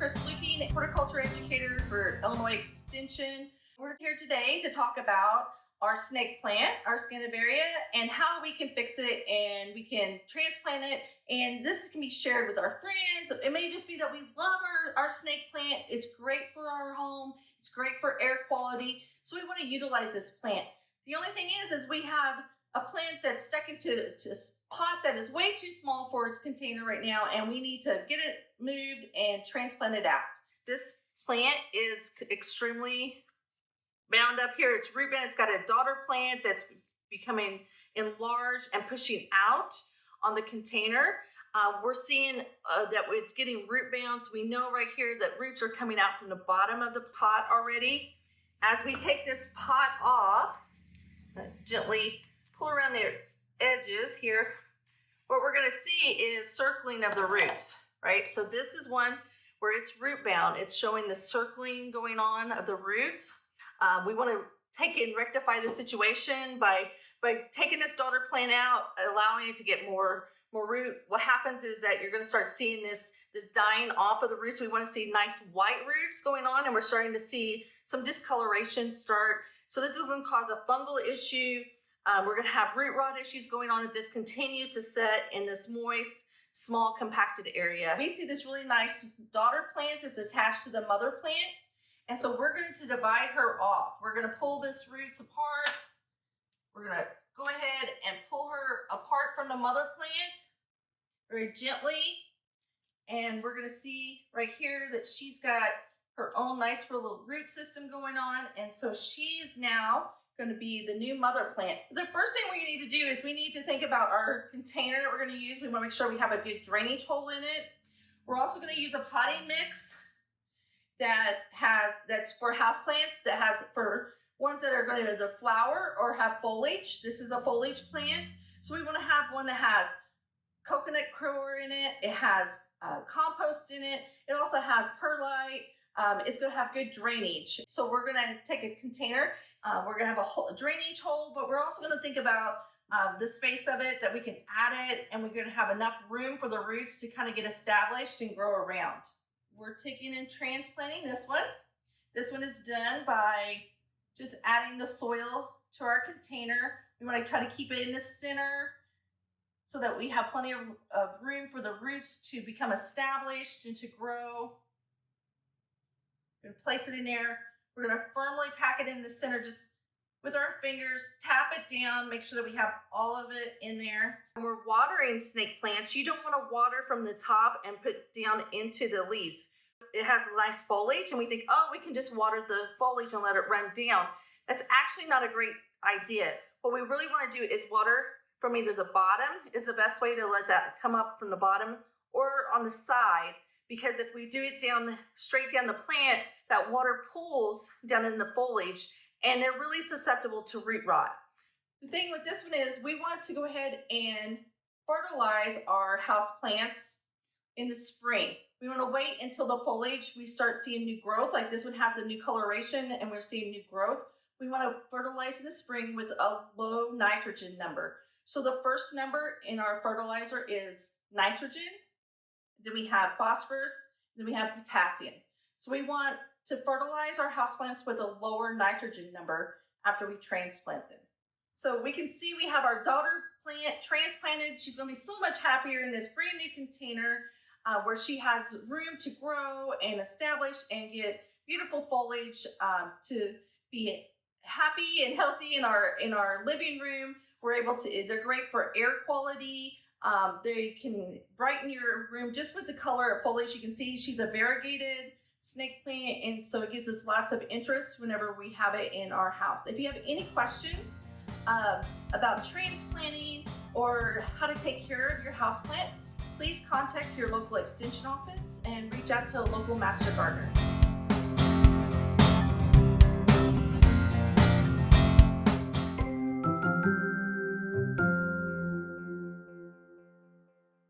Chris Lueking, Horticulture Educator for Illinois Extension. We're here today to talk about our snake plant, our Sansevieria, and how we can fix it and we can transplant it. And this can be shared with our friends. It may just be that we love our snake plant. It's great for our home. It's great for air quality. So we want to utilize this plant. The only thing is we have a plant that's stuck into a pot that is way too small for its container right now, and we need to get it moved and transplant it out. This plant is extremely bound up here. It's root bound. It's got a daughter plant that's becoming enlarged and pushing out on the container. We're seeing that it's getting root bound. So we know right here that roots are coming out from the bottom of the pot already. As we take this pot off, gently pull around the edges here, what we're going to see is circling of the roots, right? So this is one where it's root bound. It's showing the circling going on of the roots. We want to take and rectify the situation by taking this daughter plant out, allowing it to get more root. What happens is that you're going to start seeing this dying off of the roots. We want to see nice white roots going on, and we're starting to see some discoloration start. So this is going to cause a fungal issue. We're going to have root rot issues going on if this continues to set in this moist, small, compacted area. We see this really nice daughter plant that's attached to the mother plant. And so we're going to divide her off. We're going to pull this roots apart. We're going to go ahead and pull her apart from the mother plant very gently. And we're going to see right here that she's got her own nice little root system going on. And so she's now going to be the new mother plant. The first thing we need to do is we need to think about our container that we're going to use. We want to make sure we have a good drainage hole in it. We're also going to use a potting mix that's for houseplants, that has for ones that are going to either flower or have foliage. This is a foliage plant. So we want to have one that has coconut coir in it. It has compost in it. It also has perlite. It's going to have good drainage. So we're going to take a container. We're going to have a drainage hole, but we're also going to think about the space of it, that we can add it, and we're going to have enough room for the roots to kind of get established and grow around. We're taking and transplanting this one. This one is done by just adding the soil to our container. We want to try to keep it in the center so that we have plenty of room for the roots to become established and to grow. We're going to place it in there. We're going to firmly pack it in the center just with our fingers, tap it down, make sure that we have all of it in there. When we're watering snake plants, you don't want to water from the top and put down into the leaves. It has a nice foliage, and we think, oh, we can just water the foliage and let it run down. That's actually not a great idea. What we really want to do is water from either the bottom is the best way to let that come up from the bottom, or on the side, because if we do it straight down the plant, that water pools down in the foliage, and they're really susceptible to root rot. The thing with this one is we want to go ahead and fertilize our house plants in the spring. We want to wait until the foliage, we start seeing new growth, like this one has a new coloration and we're seeing new growth. We want to fertilize in the spring with a low nitrogen number. So the first number in our fertilizer is nitrogen, then we have phosphorus, then we have potassium. So we want to fertilize our houseplants with a lower nitrogen number after we transplant them. So we can see we have our daughter plant transplanted. She's going to be so much happier in this brand new container where she has room to grow and establish and get beautiful foliage to be happy and healthy in our living room. They're great for air quality. They can brighten your room just with the color of foliage. You can see she's a variegated snake plant, and so it gives us lots of interest whenever we have it in our house. If you have any questions about transplanting or how to take care of your houseplant, please contact your local extension office and reach out to a local master gardener.